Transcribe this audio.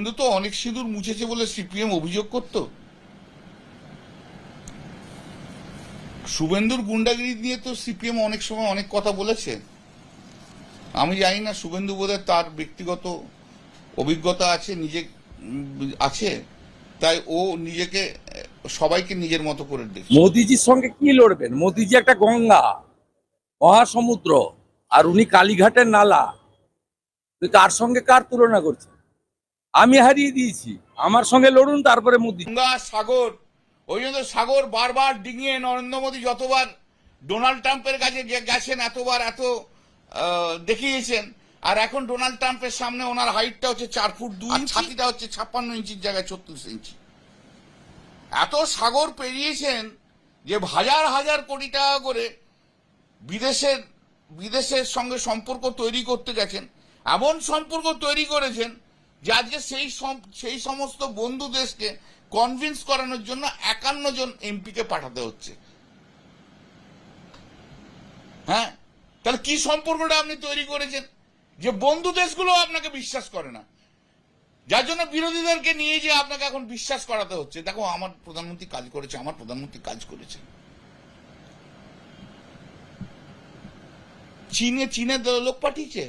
শুভেন্দু তো অনেক সিঁদুর মুছেছে বলে সিপিএম অভিযোগ করত। শুভেন্দুর গুন্ডাগিরি নিয়ে তো সিপিএম অনেক সময় অনেক কথা বলেছে। আমি জানি না, শুভেন্দু বোধহয় তার ব্যক্তিগত অভিজ্ঞতা আছে, নিজে আছে, তাই ও নিজেকে সবাইকে নিজের মতো করে দেখছে। মোদিজির সঙ্গে কি লড়বেন? মোদিজি একটা গঙ্গা, মহাসমুদ্র, আর উনি কালীঘাটের নালা। কার সঙ্গে কার তুলনা করছে? আমি হারিয়ে দিয়েছি, আমার সঙ্গে লড়ুন, তারপরে মোদি। গঙ্গা সাগর, ওই জন্য সাগর বারবার ডিঙিয়ে নরেন্দ্র মোদী যতবার ডোনাল্ড ট্রাম্পের কাছে গেছেন, এতবার এত দেখিয়েছেন। আর এখন ডোনাল্ড ট্রাম্পের সামনে ওনার হাইটটা হচ্ছে 4 ফুট 2 ইঞ্চি, ছাতিটা হচ্ছে 56 ইঞ্চির জায়গায় 36 ইঞ্চি। এত সাগর পেরিয়েছেন যে হাজার হাজার কোটি টাকা করে বিদেশের সঙ্গে সম্পর্ক তৈরি করতে গেছেন। এমন সম্পর্ক তৈরি করেছেন যে আজকে সেই সমস্ত বন্ধু দেশকে কনভিন্স করানোর জন্য 51 জন এমপিকে পাঠাতে হচ্ছে। হ্যাঁ, তাহলে কি সম্পর্কটা আপনি তৈরি করেছেন যে বন্ধু দেশগুলো আপনাকে বিশ্বাস করে না, যার জন্য বিরোধীদেরকে নিয়ে যে আপনাকে এখন বিশ্বাস করাতে হচ্ছে। দেখো, আমার প্রধানমন্ত্রী কাজ করেছে, আমার প্রধানমন্ত্রী কাজ করেছে। চীনে লোক পাঠিয়েছে।